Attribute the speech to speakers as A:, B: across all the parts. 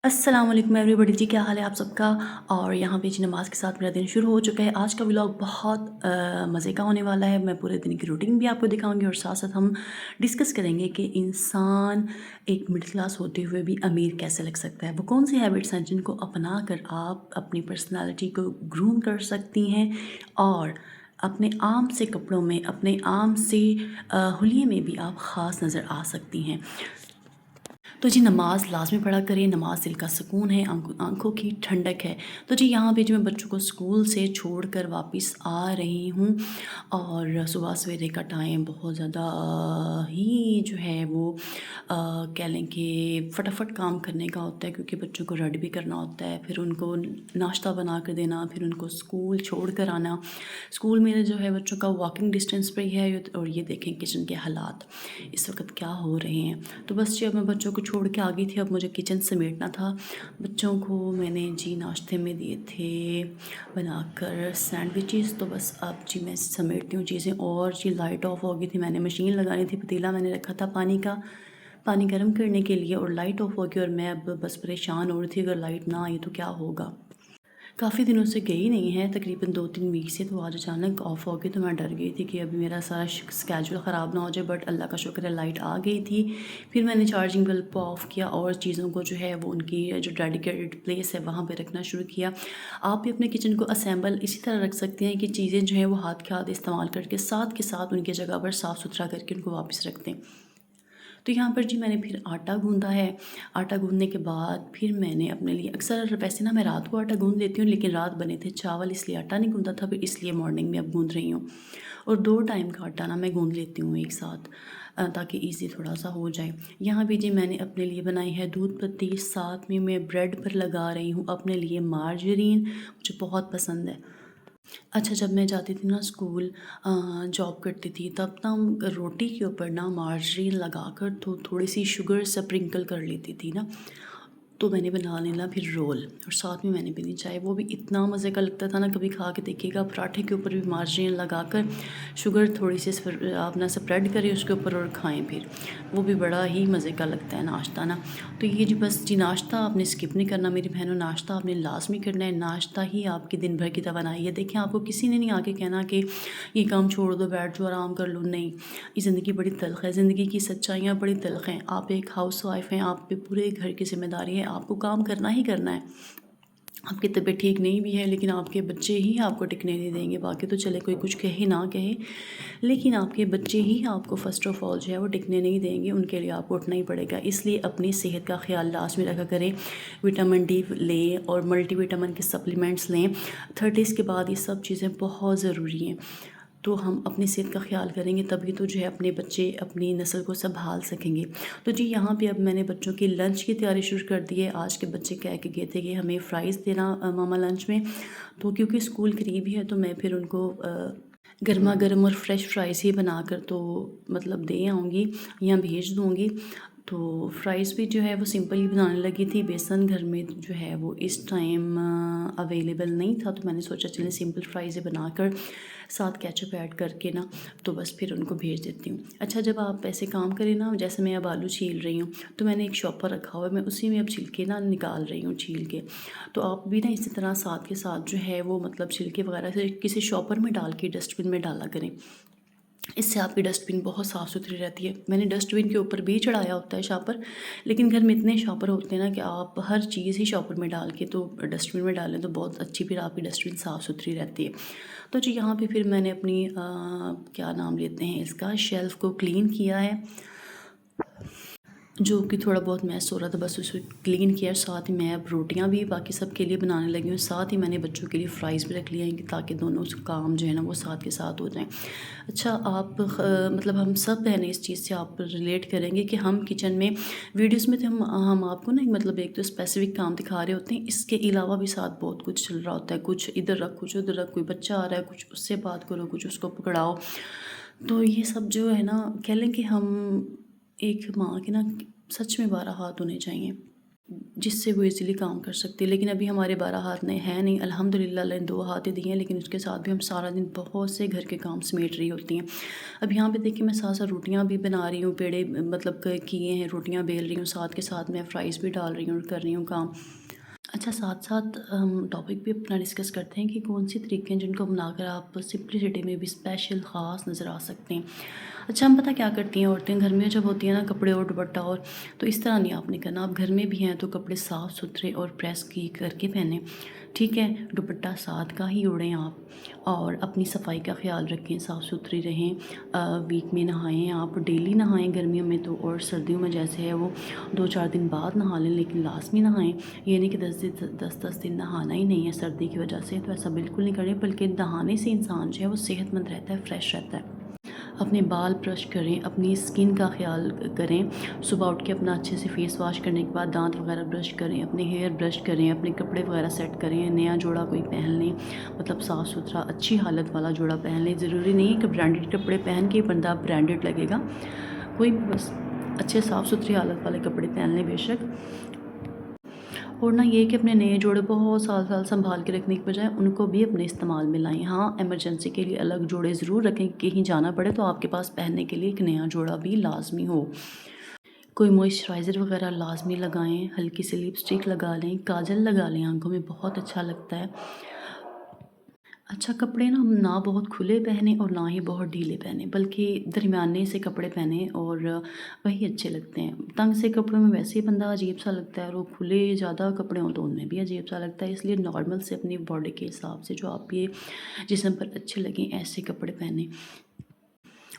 A: अस्सलाम वालेकुम एवरीबॉडी जी, क्या हाल है आप सबका। और यहाँ पे जी नमाज़ के साथ मेरा दिन शुरू हो चुका है। आज का व्लॉग बहुत मज़े का होने वाला है। मैं पूरे दिन की रूटीन भी आपको दिखाऊंगी और साथ साथ हम डिस्कस करेंगे कि इंसान एक मिडिल क्लास होते हुए भी अमीर कैसे लग सकता है। वो कौन सी हैबिट्स हैं जिनको अपना कर आप अपनी पर्सनालिटी को ग्रूम कर सकती हैं और अपने आम से कपड़ों में, अपने आम से हुलिये में भी आप ख़ास नज़र आ सकती हैं। तो जी नमाज़ लाज़मी पढ़ा करें। नमाज़ दिल का सुकून है, आँखों की ठंडक है। तो जी यहाँ पे जो मैं बच्चों को स्कूल से छोड़कर वापस आ रही हूँ और सुबह सवेरे का टाइम बहुत ज़्यादा ही जो है वो कह लें कि फटाफट काम करने का होता है, क्योंकि बच्चों को रेडी भी करना होता है, फिर उनको नाश्ता बना कर देना, फिर उनको स्कूल छोड़ कर आना। स्कूल मेरे जो है बच्चों का वॉकिंग डिस्टेंस पे ही है। और ये देखें किचन के हालात इस वक्त क्या हो रहे हैं। तो बस जब मैं बच्चों को छोड़ के आ गई थी, अब मुझे किचन समेटना था। बच्चों को मैंने जी नाश्ते में दिए थे बनाकर सैंडविचेस, तो बस अब जी मैं समेटती हूँ चीज़ें। और जी लाइट ऑफ हो गई थी, मैंने मशीन लगानी थी, पतीला मैंने रखा था पानी गर्म करने के लिए, और लाइट ऑफ हो गई। और मैं अब बस परेशान हो रही थी, अगर लाइट ना आई तो क्या होगा। काफ़ी दिनों से गई नहीं है, तकरीबन 2-3 वीक से। तो आज अचानक ऑफ हो गई तो मैं डर गई थी कि अभी मेरा सारा स्केड्यूल ख़राब ना हो जाए, बट अल्लाह का शुक्र है लाइट आ गई थी। फिर मैंने चार्जिंग बल्ब को ऑफ़ किया और चीज़ों को जो है वो उनकी जो डेडिकेटेड प्लेस है वहाँ पे रखना शुरू किया। आप भी अपने किचन को असेंबल इसी तरह रख सकते हैं कि चीज़ें जो है वो हाथ के हाथ इस्तेमाल करके साथ के साथ उनकी जगह पर साफ़ सुथरा करके उनको वापस रख दें। तो यहाँ पर जी मैंने फिर आटा गूँधा है। आटा गूँधने के बाद फिर मैंने अपने लिए, अक्सर वैसे ना मैं रात को आटा गूँध लेती हूँ, लेकिन रात बने थे चावल इसलिए आटा नहीं गूँधा था, फिर इसलिए मॉर्निंग में अब गूँध रही हूँ। और 2 टाइम का आटा ना मैं गूँध लेती हूँ एक साथ, ताकि ईज़ी थोड़ा-सा हो जाए। यहाँ भी जी मैंने अपने लिए बनाई है दूध पत्ती, साथ में मैं ब्रेड पर लगा रही हूँ अपने लिए मार्जरीन, मुझे बहुत पसंद है। अच्छा, जब मैं जाती थी ना स्कूल, जॉब करती थी, तब ना हम रोटी के ऊपर ना मार्जरीन लगाकर तो थोड़ी सी शुगर स्प्रिंकल कर लेती थी ना, तो मैंने बना लेना फिर रोल, और साथ में मैंने पीनी चाय। वो भी इतना मज़े का लगता था ना, कभी खा के देखिएगा। पराठे के ऊपर भी मार्जरीन लगाकर शुगर थोड़ी सी आप ना स्प्रेड करें उसके ऊपर और खाएं, फिर वो भी बड़ा ही मज़े का लगता है नाश्ता ना। तो ये जी बस जी नाश्ता आपने स्किप नहीं करना मेरी बहनों, नाश्ता आपने लाजमी करना है। नाश्ता ही आपके दिन भर की तवानाई है। देखें, आपको किसी ने नहीं आके कहना कि ये काम छोड़ दो, बैठ जाओ, आराम कर लो। नहीं, ये ज़िंदगी बड़ी तल्ख़ है, ज़िंदगी की सच्चाइयाँ बड़ी तल्ख़ हैं। आप एक हाउस वाइफ हैं, आप पे पूरे घर की ज़िम्मेदारी है, आपको काम करना ही करना है। आपकी तबीयत ठीक नहीं भी है, लेकिन आपके बच्चे ही आपको टिकने नहीं देंगे। बाकी तो चले कोई कुछ कहे ना कहे, लेकिन आपके बच्चे ही आपको फ़र्स्ट ऑफ़ ऑल जो है वो टिकने नहीं देंगे। उनके लिए आपको उठना ही पड़ेगा। इसलिए अपनी सेहत का ख़्याल लाज़मी रखा करें। विटामिन डी लें और मल्टीविटामिन के सप्लीमेंट्स लें। 30s के बाद ये सब चीज़ें बहुत ज़रूरी हैं। तो हम अपनी सेहत का ख़्याल करेंगे, तभी तो जो है अपने बच्चे अपनी नस्ल को संभाल सकेंगे। तो जी यहाँ पे अब मैंने बच्चों की लंच की तैयारी शुरू कर दी है। आज के बच्चे कह के गए थे कि हमें फ़्राइज़ देना मामा लंच में। तो क्योंकि स्कूल करीब ही है, तो मैं फिर उनको गर्मा गर्म और फ्रेश फ्राइज़ ही बनाकर तो मतलब दे आऊँगी या भेज दूँगी। तो फ्राइज़ भी जो है वो सिंपल ही बनाने लगी थी। बेसन घर में जो है वो इस टाइम अवेलेबल नहीं था, तो मैंने सोचा चलें सिंपल फ्राइज़ बनाकर साथ केचप ऐड करके ना, तो बस फिर उनको भेज देती हूँ। अच्छा, जब आप ऐसे काम करें ना, जैसे मैं अब आलू छील रही हूँ, तो मैंने एक शॉपर रखा हुआ है, मैं उसी में अब छिलके ना निकाल रही हूँ छील के। तो आप भी ना इसी तरह साथ के साथ जो है वो मतलब छिलके वगैरह से किसी शॉपर में डाल के डस्टबिन में डाला करें। इससे आपकी डस्टबिन बहुत साफ़ सुथरी रहती है। मैंने डस्टबिन के ऊपर भी चढ़ाया होता है शॉपर, लेकिन घर में इतने शॉपर होते हैं ना कि आप हर चीज़ ही शॉपर में डाल के तो डस्टबिन में डालें तो बहुत अच्छी फिर आपकी डस्टबिन साफ़ सुथरी रहती है। तो जी यहाँ पे फिर मैंने अपनी क्या नाम लेते हैं इसका, शेल्फ़ को क्लीन किया है, जो कि थोड़ा बहुत मैस हो रहा था, बस उसे क्लीन किया। साथ ही मैं अब रोटियां भी बाकी सब के लिए बनाने लगी हूँ। साथ ही मैंने बच्चों के लिए फ़्राइज़ भी रख लिया है, ताकि दोनों काम जो है ना वो साथ के साथ हो जाएं। अच्छा, आप मतलब हम सब बहनें इस चीज़ से आप रिलेट करेंगे कि हम किचन में वीडियोस में तो हम आपको ना मतलब एक तो स्पेसिफिक काम दिखा रहे होते हैं, इसके अलावा भी साथ बहुत कुछ चल रहा होता है। कुछ इधर रख, कुछ उधर रख, कोई बच्चा आ रहा है, कुछ उससे बात करो, कुछ उसको पकड़ाओ। तो ये सब जो है ना, कह लें कि हम एक माँ के ना सच में 12 हाथ होने चाहिए। जिससे वो ईज़िली काम कर सकती है। लेकिन अभी हमारे 12 हाथ ने हैं नहीं, अल्हम्दुलिल्लाह अल्लाह ने 2 हाथ ही दिए हैं, लेकिन उसके साथ भी हम सारा दिन बहुत से घर के काम समेट रही होती हैं। अब यहाँ पे देखिए मैं साथ-साथ रोटियाँ भी बना रही हूँ, पेड़े मतलब क किए हैं, रोटियाँ बेल रही हूँ, साथ के साथ मैं फ्राइज़ भी डाल रही हूँ और कर रही हूँ काम। अच्छा, साथ-साथ हम टॉपिक भी अपना डिस्कस करते हैं कि कौन-से तरीके हैं जिनको अपनाकर आप सिम्प्लिसिटी में भी स्पेशल ख़ास नज़र आ सकते हैं। अच्छा, हम पता क्या करती हैं औरतें घर में जब होती हैं ना, कपड़े और दुपट्टा और, तो इस तरह नहीं आपने करना। आप घर में भी हैं तो कपड़े साफ़-सुथरे और प्रेस की करके पहनें, ठीक है? दुपट्टा साथ का ही ओढ़ें आप, और अपनी सफाई का ख़्याल रखें, साफ़-सुथरी रहें। वीक में नहाएँ आप, डेली नहाएँ गर्मियों में तो, और सर्दियों में जैसे है वो 2-4 दिन बाद नहा लें, लेकिन लाज़मी नहाएँ। ये नहीं कि 10-10 दिन नहाना ही नहीं है सर्दी की वजह से, तो ऐसा बिल्कुल नहीं करें, बल्कि नहाने से इंसान जो है वो सेहतमंद रहता है, फ्रेश रहता है। अपने बाल ब्रश करें, अपनी स्किन का ख़्याल करें। सुबह उठ के अपना अच्छे से फेस वॉश करने के बाद दांत वगैरह ब्रश करें, अपने हेयर ब्रश करें, अपने कपड़े वगैरह सेट करें, नया जोड़ा कोई पहन लें, मतलब साफ़ सुथरा अच्छी हालत वाला जोड़ा पहन लें। ज़रूरी नहीं है कि ब्रांडेड कपड़े पहन के बंदा ब्रांडेड लगेगा, कोई भी बस अच्छे साफ़ सुथरी हालत वाले कपड़े पहन लें बेशक। और ना ये कि अपने नए जोड़े बहुत साल-साल सँभाल के रखने की बजाय उनको भी अपने इस्तेमाल में लाएँ। हाँ, इमरजेंसी के लिए अलग जोड़े ज़रूर रखें, कहीं जाना पड़े तो आपके पास पहनने के लिए एक नया जोड़ा भी लाज़मी हो। कोई मॉइस्चराइज़र वग़ैरह लाज़मी लगाएँ, हल्की सी लिपस्टिक लगा लें, काजल लगा लें, आँखों में बहुत अच्छा लगता है। अच्छा, कपड़े ना बहुत खुले पहने और ना ही बहुत ढीले पहने, बल्कि दरमियाने से कपड़े पहने, और वही अच्छे लगते हैं। तंग से कपड़ों में वैसे ही बंदा अजीब सा लगता है, और वो खुले ज़्यादा कपड़े हों तो उनमें भी अजीब सा लगता है। इसलिए नॉर्मल से अपनी बॉडी के हिसाब से जो आपके जिस्म पर अच्छे लगें ऐसे कपड़े पहने।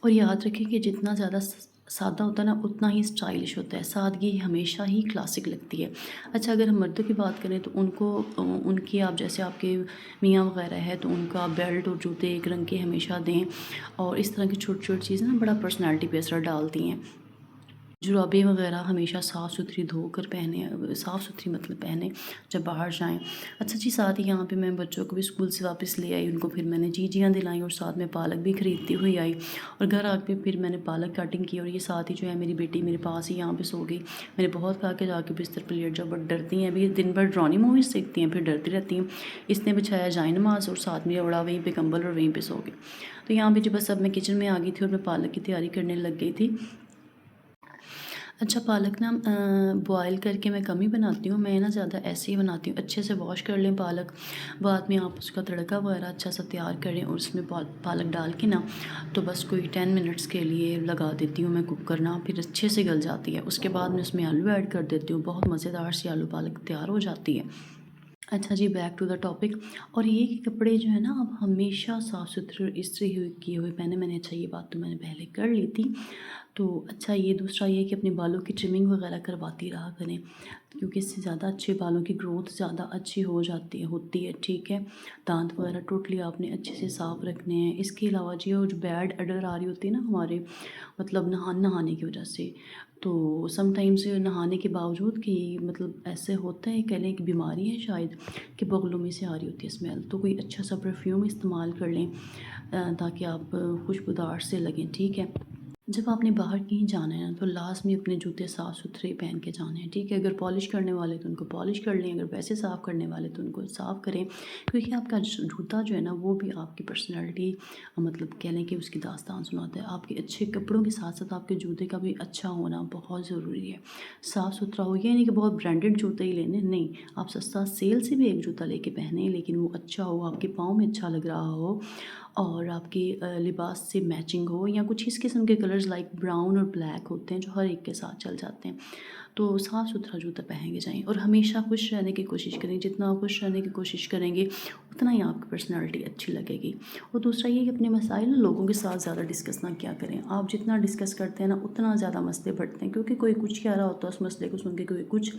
A: और याद रखें कि जितना ज़्यादा सादा होता है ना, उतना ही स्टाइलिश होता है। सादगी हमेशा ही क्लासिक लगती है। अच्छा, अगर हम मर्दों की बात करें तो उनको उनकी आप जैसे आपके मियाँ वगैरह है तो उनका बेल्ट और जूते एक रंग के हमेशा दें, और इस तरह की छोटी-छोटी चीज़ें ना बड़ा पर्सनैलिटी पे असर डालती हैं। जुराबें वगैरह हमेशा साफ़-सुथरी धोकर पहने, साफ़-सुथरी मतलब पहने जब बाहर जाएँ। अच्छा जी, साथ ही यहाँ पे मैं बच्चों को भी स्कूल से वापस ले आई, उनको फिर मैंने जीजियाँ दिलाईं और साथ में पालक भी खरीदती हुई आई, और घर आके फिर मैंने पालक कटिंग की, और ये साथ ही जो है मेरी बेटी मेरे पास ही यहाँ पे सो गई। मैंने बहुत कहा कि जाके बिस्तर पे लेट जाओ, बट डरती हैं, अभी दिन भर डरावनी मूवीज़ देखती हैं, फिर डरती रहती हैं। इसने बिछाया जाए-नमाज़ और साथ में ओढ़ा वहीं पे कंबल और वहीं पे सो गई। तो यहाँ पे जो बस अब मैं किचन में आ गई थी और मैं पालक की तैयारी करने लग गई थी। अच्छा, पालक ना बॉयल करके मैं कम ही बनाती हूँ, मैं ना ज़्यादा ऐसे ही बनाती हूँ। अच्छे से वॉश कर लें पालक, बाद में आप उसका तड़का वगैरह अच्छा सा तैयार करें, और उसमें पालक डाल के ना तो बस कोई 10 मिनट्स के लिए लगा देती हूँ मैं कुकर ना, फिर अच्छे से गल जाती है। उसके बाद मैं उसमें आलू ऐड कर देती हूँ, बहुत मज़ेदार सी आलू पालक तैयार हो जाती है। अच्छा जी, बैक टू द टॉपिक। और ये कि कपड़े जो है ना आप हमेशा साफ़ सुथरे इस्त्री हुए किए हुए पहने। मैंने अच्छा, ये बात तो मैंने पहले कर ली थी। तो अच्छा, ये दूसरा ये कि अपने बालों की ट्रिमिंग वगैरह करवाती रहा करें, क्योंकि इससे ज़्यादा अच्छे बालों की ग्रोथ ज़्यादा अच्छी हो जाती है, होती है, ठीक है। दांत वगैरह टोटली आपने अच्छे से साफ़ रखने हैं। इसके अलावा जी, वो जो बैड अडर आ रही होती है ना हमारे, मतलब नहाने की वजह से, तो समटाइम्स नहाने के बावजूद कि मतलब ऐसे होता है, कह लें कि बीमारी है शायद, कि बगलों में से आ रही होती है स्मेल, तो कोई अच्छा सा परफ्यूम इस्तेमाल कर लें ताकि आप खुशबूदार से लगें, ठीक है। जब आपने बाहर कहीं जाना है ना तो लास्ट में अपने जूते साफ़ सुथरे पहन के जाने हैं, ठीक है। अगर पॉलिश करने वाले तो उनको पॉलिश कर लें, अगर वैसे साफ़ करने वाले तो उनको साफ़ करें, क्योंकि आपका जूता जो है ना वो भी आपकी पर्सनैलिटी, मतलब कह लें कि उसकी दास्तान सुनाता है। आपके अच्छे कपड़ों के साथ साथ आपके जूते का भी अच्छा होना बहुत ज़रूरी है, साफ़ सुथरा हो। ये नहीं कि बहुत ब्रांडेड जूते ही लेने, नहीं, आप सस्ता सेल से भी एक जूता लेके पहने, लेकिन वो अच्छा हो, आपके पाँव में अच्छा लग रहा हो, और आपके लिबास से मैचिंग हो, या कुछ इस किस्म के कलर्स लाइक ब्राउन और ब्लैक होते हैं जो हर एक के साथ चल जाते हैं। तो साफ़ सुथरा जूता पहन के जाएँ, और हमेशा खुश रहने की कोशिश करें। जितना आप खुश रहने की कोशिश करेंगे उतना ही आपकी पर्सनैलिटी अच्छी लगेगी। और दूसरा ये कि अपने मसाइल ना लोगों के साथ ज़्यादा डिस्कस ना किया करें। आप जितना डिस्कस करते हैं ना उतना ज़्यादा मसले बढ़ते हैं, क्योंकि कोई कुछ कह रहा होता है, उस मसले को सुन के कोई कुछ।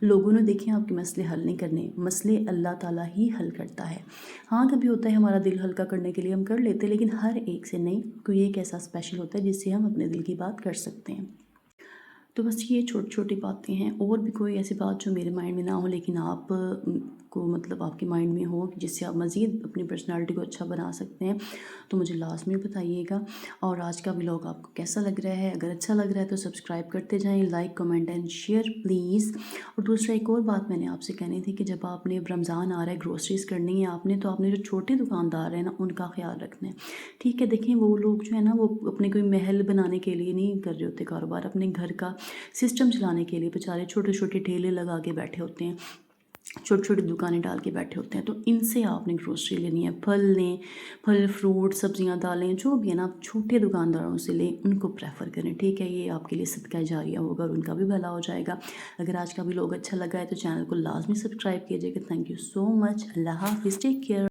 A: लोगों ने देखें आपके मसले हल नहीं करने, मसले अल्लाह ताला ही हल करता है। हाँ, कभी होता है हमारा दिल हल्का करने के लिए हम कर लेते हैं, लेकिन हर एक से नहीं। कोई एक ऐसा स्पेशल होता है जिससे हम अपने दिल की बात कर सकते हैं। तो बस ये छोटी छोटी बातें हैं, और भी कोई ऐसी बात जो मेरे माइंड में ना हो, लेकिन आप आपको मतलब आपके माइंड में हो जिससे आप मज़ीद अपनी पर्सनालिटी को अच्छा बना सकते हैं, तो मुझे लास्ट में बताइएगा। और आज का व्लॉग आपको कैसा लग रहा है? अगर अच्छा लग रहा है तो सब्सक्राइब करते जाएँ, like comment and share please. और दूसरा एक और बात मैंने आपसे कहनी थी कि जब आपने अब रमज़ान आ रहा है, ग्रोसरीज़ करनी है आपने, तो आपने जो छोटे दुकानदार हैं ना उनका ख्याल रखना है, ठीक है? देखें वो लोग जो है ना वो अपने कोई महल बनाने के लिए नहीं कर रहे होते कारोबार, अपने घर का सिस्टम चलाने के लिए बेचारे छोटे छोटे ठेले लगा के बैठे होते हैं, छोटी छोटी दुकानें डाल के बैठे होते हैं। तो इनसे आपने ग्रोसरी लेनी है, फल लें, फल फ्रूट सब्जियां दालें जो भी है ना आप छोटे दुकानदारों से लें, उनको प्रेफर करें, ठीक है? ये आपके लिए सदका जारिया होगा और उनका भी भला हो जाएगा। अगर आज का व्लॉग अच्छा लगा है तो चैनल को लाजमी सब्सक्राइब कीजिएगा। Thank you so much. अल्लाह हाफिज़, टेक केयर।